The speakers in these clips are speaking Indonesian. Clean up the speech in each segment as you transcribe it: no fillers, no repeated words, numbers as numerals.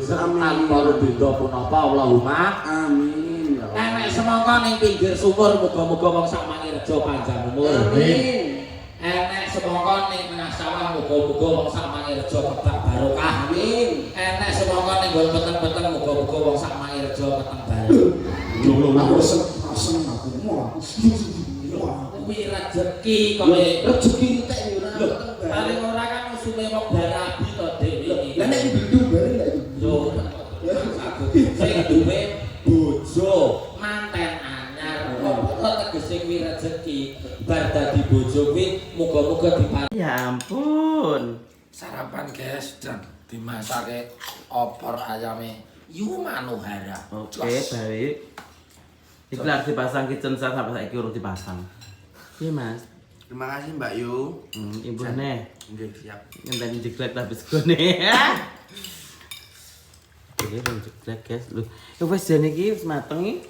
rezeki tanpa beda punapa Allahumma amin. Enek semangka ning pinggir sumur muga-muga wong sak mangirejo panjang umur. Amin. Enek semangka ning tengah sawah muga-muga wong sak mangirejo kebak barokah. Amin. Enek semangka ning nggon peteng-peteng muga-muga wong sak mangirejo peteng barokah. Aku seneng aku mau. Kuwi rezeki kok Rezeki entek ora. paling ora kan usume wong barabi to Dik. Lah nek bindu bareng lek Yo, sing duwe bojo manten anyar apa tegese kuwi rezeki bar dadi bojo kuwi muga-muga diparingi. Ya ampun. Sarapan guys dan dimasake opor ayame Yu Manuhara. Oke, baik. Iki lagi dipasang kitchen set sampai saiki urung dipasang. Iya, Mas. Terima kasih Mbak Yu. Ibu neh. Nggih, siap. Ngenteni jeglek habis gone. Oke, rong jeglek, guys. Lho, wis jane iki wis mateng iki.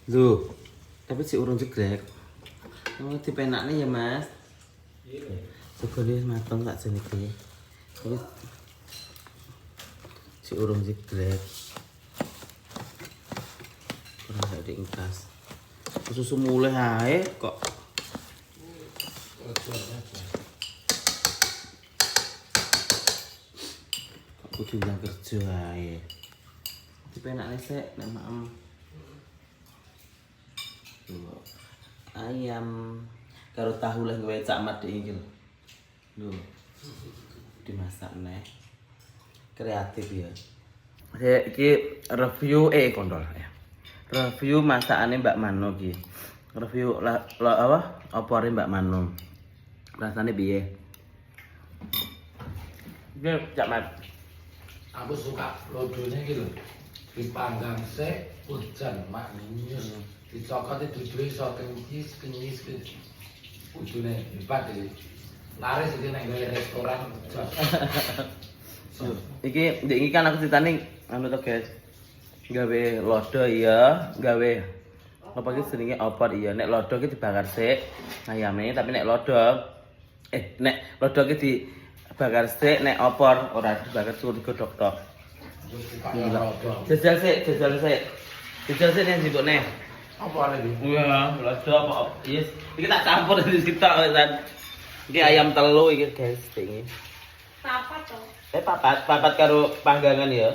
Lho, tapi si urung jeglek. Oh, dipenakne ya, Mas. Iya. Segone wis mateng tak jane iki. Wis si urung jeglek. Kurang gak diingkas. Susu mulai ae kok. Kudu bilang kerja ae. Dipenakne sik nek maem. Tuh. Ayam karo tahu lah gawe cak mat iki lho. Lho. Dimasak neh. Kreatif ya. Iki review kontol ya. Review masakane Mbak Mano iki. Review apa? Opore Mbak Mano. Rasane piye? Iki cak mat. Aku suka lodone iki lho. Dipanggang sik hujan mak nyus. Dicokoti duduhe iso kenyis. Udune hebat iki. Laris iki nang gawe restoran. Iki kan aku ceritane anu to guys. Gawe lodo iya, gawe apa iki jenenge opor iya. Nek lodo iki dibakar sik ayame, tapi nek lodo iki dibakar sik, nek opor ora dibakar suruh digodhog tok. Jajal sik. Jajal sik nek njupuk neh. Apa lagi? Iya, lodo apa? Yes, iki tak campur di sitok kan. Iki ayam telu iki guys, iki. Papat toh. Papat karo panggangan ya.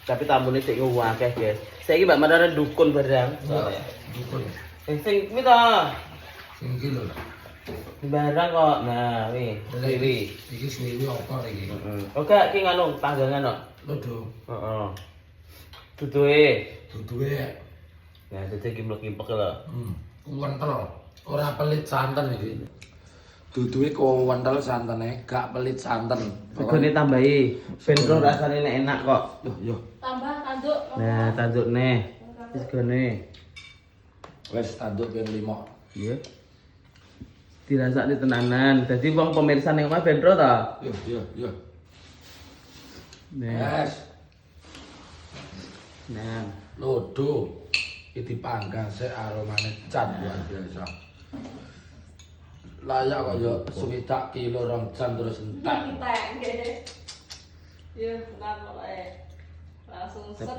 Tapi tambune sik akeh, guys. Saiki Mbak Manara dukun barang. Dukun. Sing kuwi to. Sing iki lho. Barang kok. Nah, wi. Swiwi. Iki swiwi opor iki. Heeh. Oke, iki nganu panggangan kok. Lodo. Heeh. Duduhe. Duduhe. Nah, dadi kimplek-kimplek lho. Kental. Ora pelit santen iki. Duduhe kental santene, gak pelit santen. Segone tambahi ben rasane enak kok. Yo. Tambah tanduk. Nah, tandukne. Segone. Wes tanduk ping 5. Iya. Dirasakne tenanan. Dadi wong pemirsa ning omah ben ro ta. Yo. Nah. Wes. Nah. Lodo. Iki dipanggang sik aromane cat luar biasa. Layak kok yo suwidak kilo 2 jam terus entek. Entek nggih. Ya, benar pokoke. Langsung set.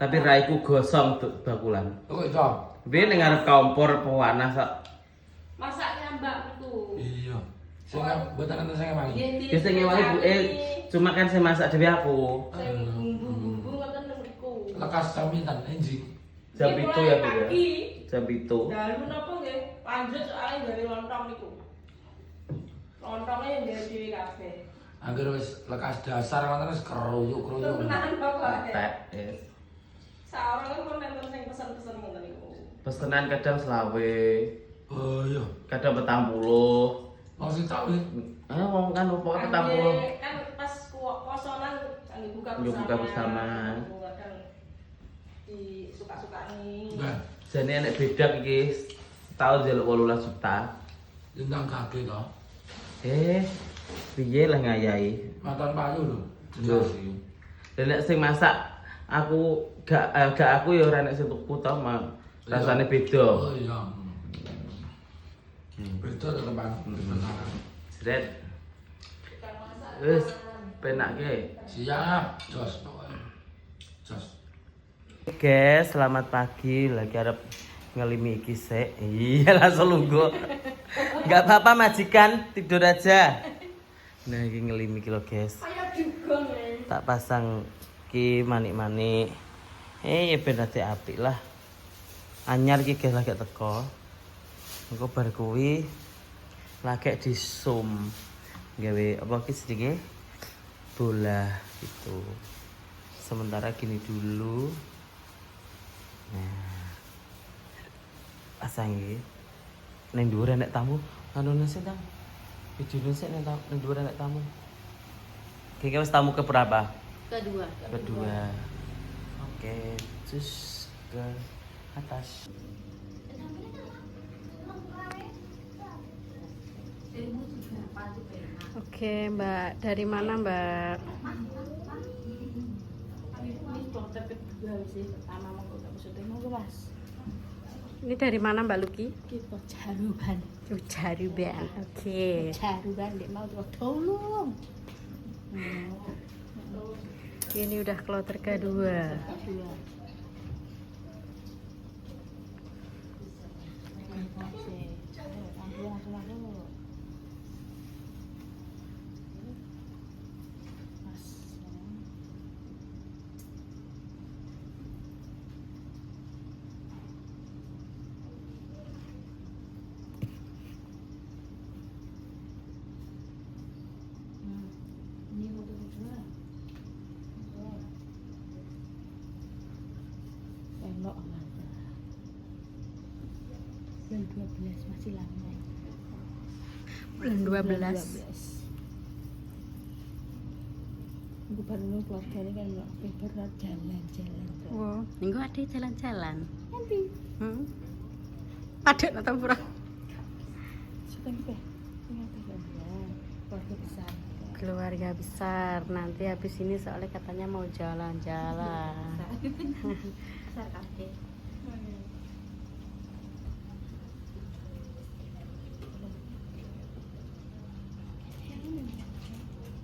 Tapi raiku gosong bakulan. Kok iso? Biyen ning ngarep kompor pewanas kok. Masaknya Mbak itu. Iya. Sing mboten enten sing ewangi. Wis sing ngewangi buke, cuma kan saya masak dhewe aku. Sing bumbu-bumbu ngoten mriku. Lekas sampeyan enjing. Jam 7 ya, Bu ya. Pagi. Jam 7. Dalu napa nggih? Lanjut soalnya dari lontong niku. Lontongnya yang dari dhewe kabeh. Angger wis lekas dasar ngoten wis keruyuk-keruyuk. Tenan pokoke. Tek. Yes. Saorang kan pun nonton sing pesen-pesen ngoten niku. Pesenan kadang selawe, Oh iya. kadang 40. Masih tak wis. Wong kan opo 40. Kan pas posonan kan buka bersama. Buka bersama. Kadang di suka-sukani. Nah, Jane nek bedak iki tahun njaluk 18 juta. tentang kaki to. Piye lah ngayahi. Maton payu lho. Lho. Dan nek sing masak aku gak aku ya ora nek sing tuku to, rasane beda. Oh iya. Beda teman. Jret. Wis Penake. Siap, jos pokoknya. Jos. Guys, selamat pagi. Lagi arep ngelimi iki sik. Iya, langsung lungguh. Enggak apa-apa majikan, tidur aja. Nah, iki ngelimi iki lho, guys. Kayak juga nih. Tak pasang ki manik-manik. Ya ben dadi apik lah. Anyar iki guys lagi teko. Engko bar kuwi lagi di zoom. Gawe apa ki sedikit bola gitu. Sementara gini dulu. Nah. Pasang iki. Ning dhuwur enek tamu. Anu nasi tang. Video nasi ning dhuwur enek tamu. Kiki wis tamu ke berapa? Kedua. Oke, terus ke atas. Oke, Mbak. Dari mana, Mbak? Ini kloter kedua sih, pertama mau ketemu syuting mau Mas. Ini dari mana, Mbak Luki? Kita Jaruban. Jaruban. Oke. Jaruban dek mau tolong. Ini udah kloter kedua. Kedua. Ini foto kedua. Elok amat. Bulan 12 masih lama. Bulan 12. Aku baru keluarga ini kan nggak berat jalan-jalan. Wow, minggu ada jalan-jalan. Nanti Padat atau pura? syuting teh. Ingat ya, keluarga besar. Keluarga besar. Nanti habis ini soalnya katanya mau jalan-jalan. Besar kakek.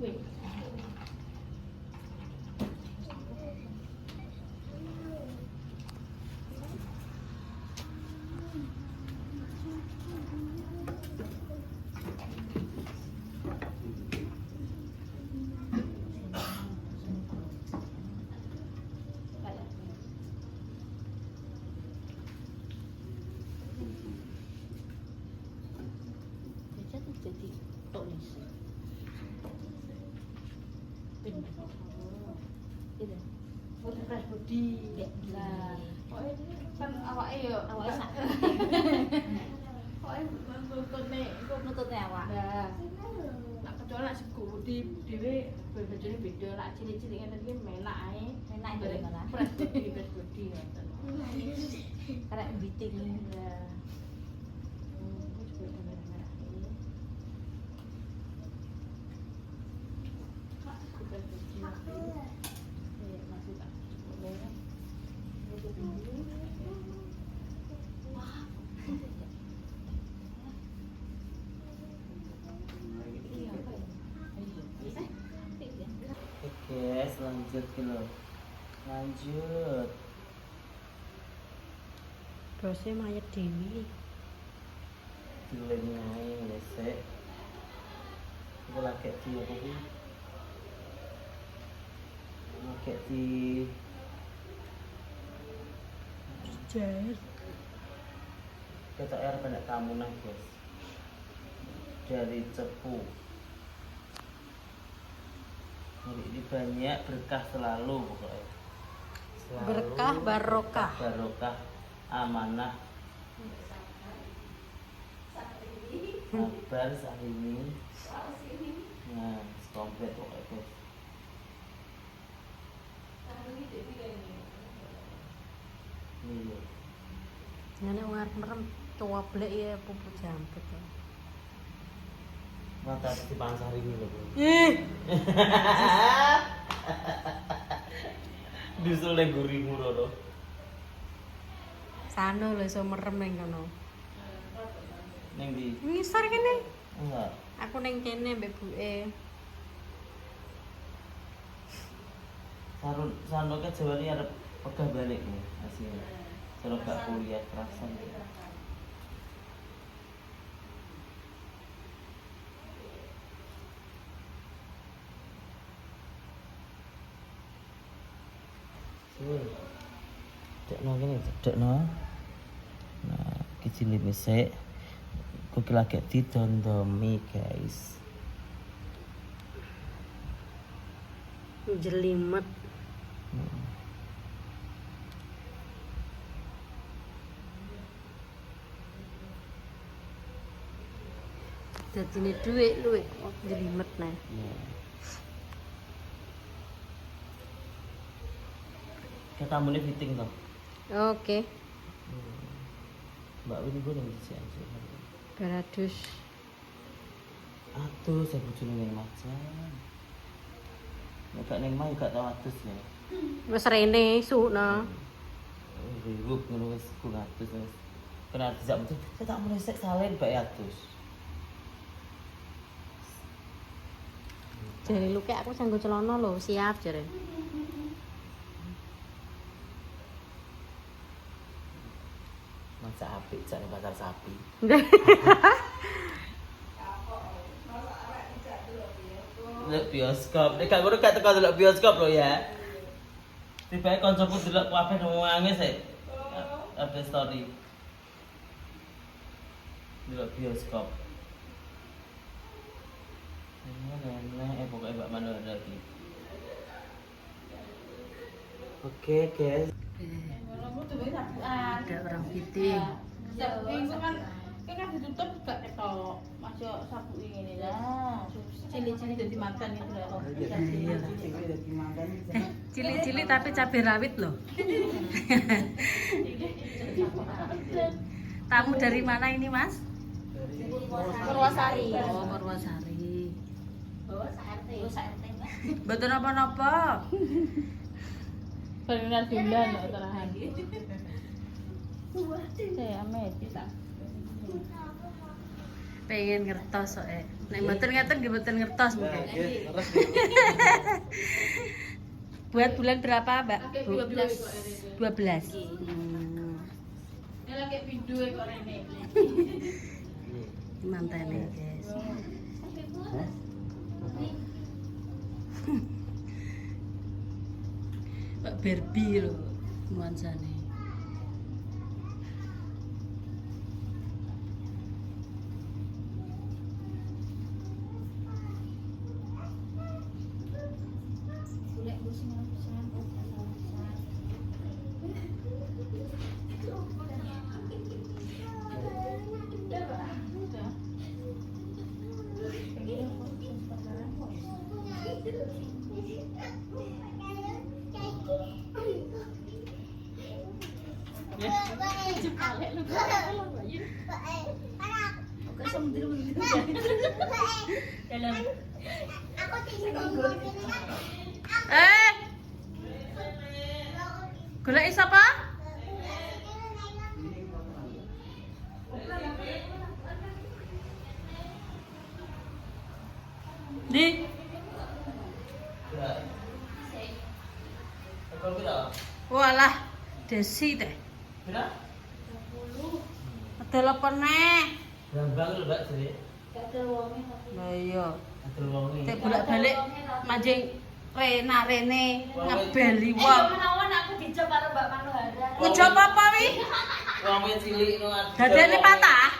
Wait. Jadi tulis. Itu. Foto fresh body. Nah, pokoknya kan awake yo awake sak. Pokoknya nututne awak. Nah, nak kecuali nak sego di dhewe bojone beda nak cilik-cilik ngene iki menak ae. Menak dari mana? Fresh body ngoten. Karek biting. Nah. Oke, lanjut gitu. Lanjut. Bosnya mayat Dewi. Dilengai lesek. Aku lagi di apa sih? Lagi di Jahit. kita air banyak tamu nih guys. Dari Cepu. Hari ini banyak berkah selalu pokoknya. Selalu Berkah barokah. barokah, amanah, sabar sahini. Nah, komplit pokoknya guys. Iya. Nenek ngarep merem tua blek ya pupu jamput. Mata di pansar ini loh. Dusul ning gurimu lho. Sano lho iso merem ning kono. Ning di Ngisor kene. enggak. Aku ning kene mbek buke. Sarno kan Jawa ini arep pegah balik nih hasilnya. Kalau gak kuliah kerasan. Dekno gini, dekno. Nah, kecil misek. Kok lagi ditondomi, guys. Jelimet. Dadi ini duit lu jelimet nah. Kita mulai fitting toh. Oke. Mbak Wini gue udah bisa aja. Garadus. Aduh, saya bujuni neng macan. Ya gak neng mai gak tau atus ya. Wes rene isukna. Ribuk ngono wis ku atus wis. Kena dijak betul. Saya tak mulai sek salen bae atus. Jare lu kayak aku sanggo celana lho, siap jare. Masa apik cak ning pasar sapi. Delok bioskop. Nek gak ngono gak teko delok bioskop lho ya. Tiba-tiba kancaku delok kabeh nangis e. Update story. Delok bioskop. Nenek, pokoknya Mbak Mano ada lagi. Oke, guys. Kalau tuh bisa sabuan. Ada orang fitting. Sabu itu kan ditutup gak ketok. Masuk sabu ini lah. Cili-cili jadi makan itu lah. Cili-cili tapi cabai rawit loh. Tamu dari mana ini, Mas? Purwasari. Oh, Purwasari. Bawa SRT. Betul apa-apa. Perkenalan Bunda loh terahan. Saya medis ah. Pengen ngertos soalnya. Nek mboten ngeten nggih mboten ngertos mungkin. Buat bulan berapa, Mbak? 12. 12. Ini lagi video kok rene. Mantene, guys. Pak Barbie lho nuansane. Golek sapa? Di. Walah, Desi teh. Kira? Telepone. Bang lho, Mbak Jadi. Lah iya. Atur wonge. Tek bolak-balik manjing Rena Rene ngebeli wong. Menawan aku dijawab karo Mbak Manohara. Ngejawab apa wi? Wonge cilik no. Dadane patah.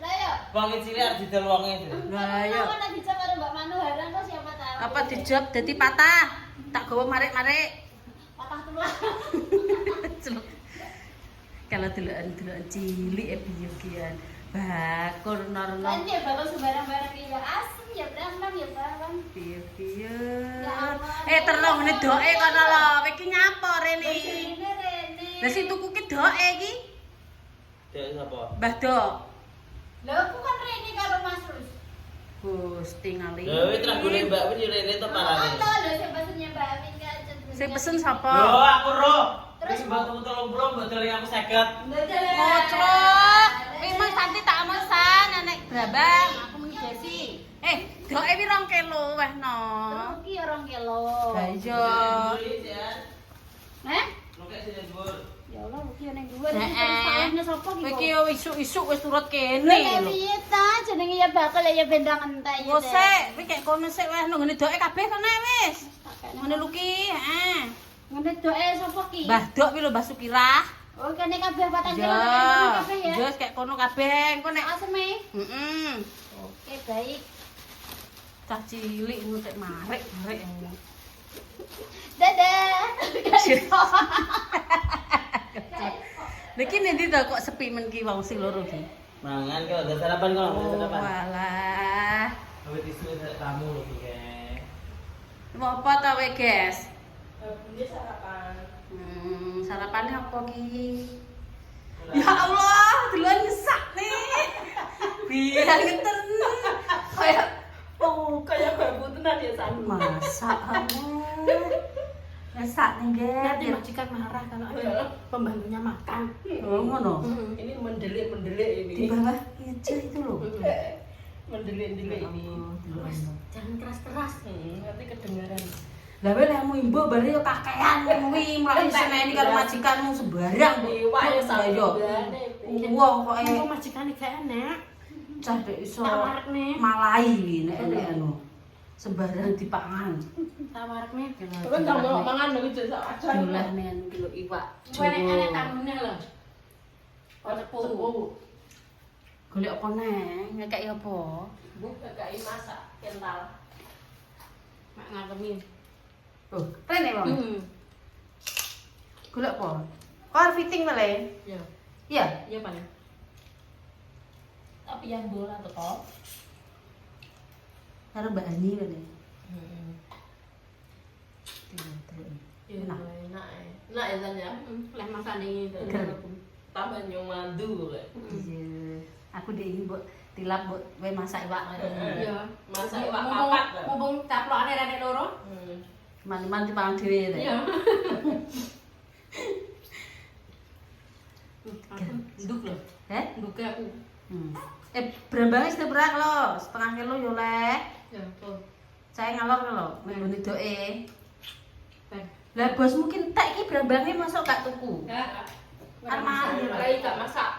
Lah ya. Wonge cilik arep didol wonge itu. Lah iya. Menawan aku dijawab karo Mbak Manohara kok siapa tahu. Apa dijawab dadi patah? Tak gawa marik-marik. Patah tulang. Celuk. Kalau delokan cilik biyogian. Bakur norno. Kan dia bawa sembarang-barang ya asem ya brambang ya barang. Piye-piye. Ya Allah. Terlong ngene doke kono lho. Iki nyapa rene. Ini Rene. Lah sing tuku ki doke iki. Dek sapa? Mbah Dok. Lho aku kan Rene karo Mas Rus. Gusti ngali. Lha wis ra golek Mbak Win rene to parane. Oh, lho sing pesennya Mbak Amin kan. Sing pesen sapa? Lho aku ro. Terus Terus mbak tuku 30 mbak dole aku 50. Ngocrok. Memang Santi tak mesan nenek Brabang. Aku mengi Desi. Doke wi 2 kilo weh no. Terus iki ya 2 kilo. Lah iya. sapa ki? Iki yo isuk-isuk wis turut kene Nek lho. piye ta jenenge ya bakal ya bendang entek ya. Wes sik, kowe kek kono sik wis nang ngene doke kabeh kene wis. Ngene lho ki, heeh. Ngene doe sapa ki? Mbah Dok pi lho Mbah Sukirah. Oh kene kabeh patang Ya, jalan kabeh ya. wis kek kono kabeh engko nek Aseme. heeh. Oke baik. Cah cilik ngono tek marek. Dadah. Niki nanti to kok sepi men ki wong sing loro ki. Mangan kok, udah sarapan kok, udah Oh, sarapan. walah. Ambil tisu tamu loh, Kek. Mau apa ta we, guys? Bunda sarapan. Sarapannya apa ki? Ya Allah, duluan nyesak nih. Biar ngeten. Kayak babu tenan ya San. Masak nyesak nih, Nanti guys. majikan marah kalau ada pembantunya makan. Oh, ngono. Ini mendelik ini. Di bawah meja itu loh. Mendelik-delik ini. Oh, Jangan keras-keras. Nanti kedengaran. lah wae lemu imbo bare yo kakean kuwi mlayu seneni karo majikanmu sembarang. Iwak ya yo. Wong kok Kok majikane gak enak. cah dek iso Tawarekne. malai nek anu. Sembarang dipangan. Tawarekne. Kan gak mau mangan lho iki sak aja. Jumlah nen kilo iwak. Enek tamune lho. Ono sepuh. Golek apa neh? Ngekeki apa? Bu kakak masak kental. Mak ngakemi. Oh, rene wong. Golek apa? Kok arep fitting mele? Ya. Iya. Iya paling. Tapi yang bola tuh kok. Karo Mbak Ani mele. Enak. Enak ya. Enak ya San ya. Leh masak ning tambah nyong mandu kok. Iya. Aku dhek iki mbok tilap mbok wae masak iwak. Iya, masak iwak papat. Mumpung caplokane rene loro. Man-man dipangan dhewe ta. Iya. Nduk lho. Heh? Nduke aku. Brambangnya seberak lo, setengah kilo yo leh. Ya, tuh. Saya ngalor lho, mengguni doe. Ben. Lah bos mungkin tak iki brambangnya masuk gak tuku. Ya. Arman Lagi gak masak.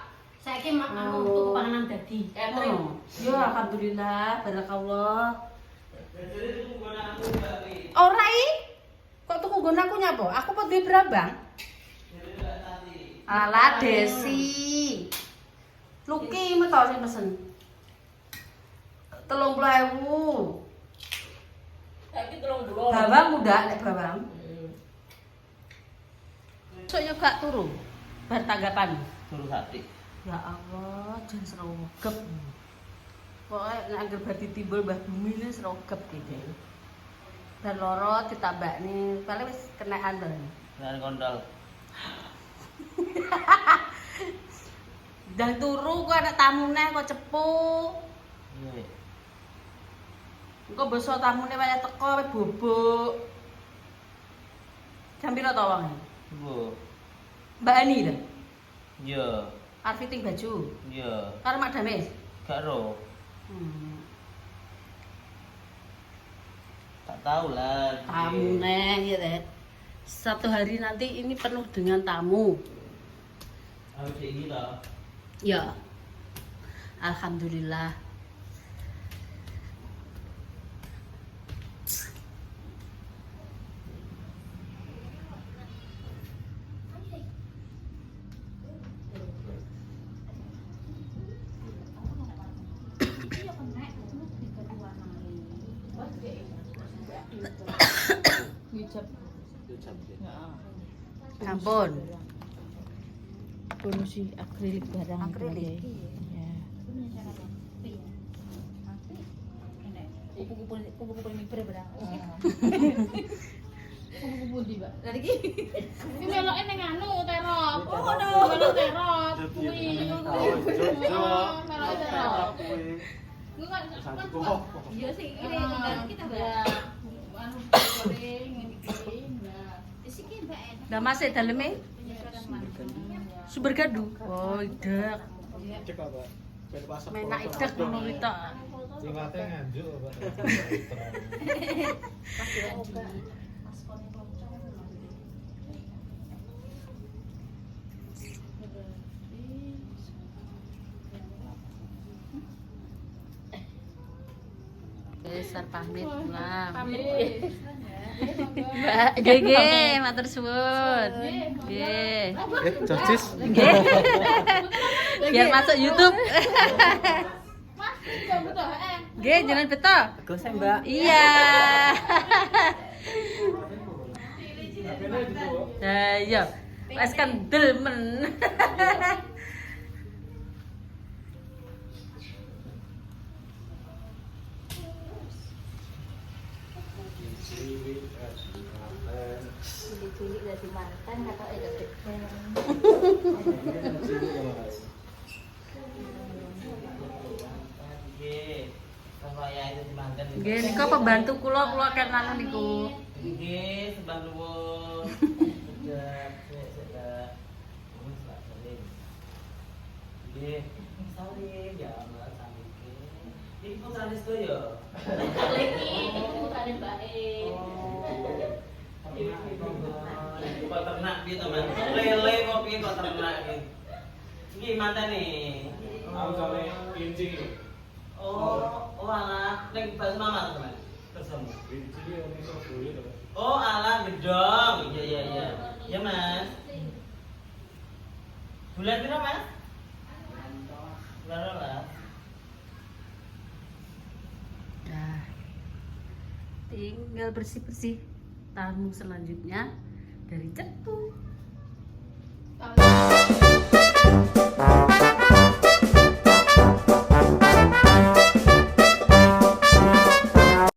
Saiki anu tuku panganan dadi. Oh. Yo alhamdulillah, barakallah. Ora i. Kok tuku nggon aku nyapa? Aku kok duwe brambang. Alah Desi. Luki meto sing pesen. 30.000. Saiki 30. Bawang muda nek bawang. Sok yo gak turu. Bar tanggapan. Suruh sate. Ya Allah, jan sregep. Pokoke nek anggere bar ditimbul Mbah Bumi ne sregep gitu. Dan loro ditambakne, paling wis kenaan to. Dengan kondol. Dan turu kok ana tamune kok cepu. Iya. Engko besok tamune waya teko wis bubuk. Jam piro to wonge? Bu. Mbak Ani lho. Iya. Arep fitting baju. Iya. Karo Mak Dames. Gak ro. Hmm. Tak tahu lah. Tamune ya deh. Satu hari nanti ini penuh dengan tamu. Harus ini lah. Ya. Alhamdulillah. Ampun. Polusi akrilik barang. Akrilik. Ya. Kupu-kupu miber barang. Kupu-kupu di, Mbak. Dari iki. Iki meloke ning anu terop. Oh, ngono. Melok terop. Kuwi. Meloke terop. Kuwi kan iya sih, ini kita Mbak. Anu goreng iki, Mbak. Isiki Mbak enak. Lah masih daleme sumber gadu. Oh, idak. Cek apa? Ben pasar. Menak idak ngono kuwi tok. Sing ate nganjuk apa? Besar pamit pulang. Pamit. Mbak Gege, matur suwun. Nggih. Jarcis. Nggih. Biar masuk YouTube. Mas, betul Nggih, jangan beto. Gosek Mbak. Iya. Nah, iya. Wes kendel men. Cilik-cilik dari mantan kata gede. Nggih. Bapak ya itu dimanten. Nggih, nika pembantu kula kenal niku. Nggih, sembah nuwun. Sudah, sudah. Nggih, salim ya, Mbak salim. Iki putrane sedaya. Putrane Mbak E. Kok ternak piye to, Mas? Lele kok piye kok ternak iki? Iki mantane. Aku sale kelinci iki. Oh alah, ning Bas Mama to, Mas. Ketemu. Kelinci iki ono iso boleh to. Oh, alah gedong. Iya. Ya, Mas. Bulan piro, Mas? Bulan rolas. Nah, tinggal bersih-bersih tamu selanjutnya dari Cetu.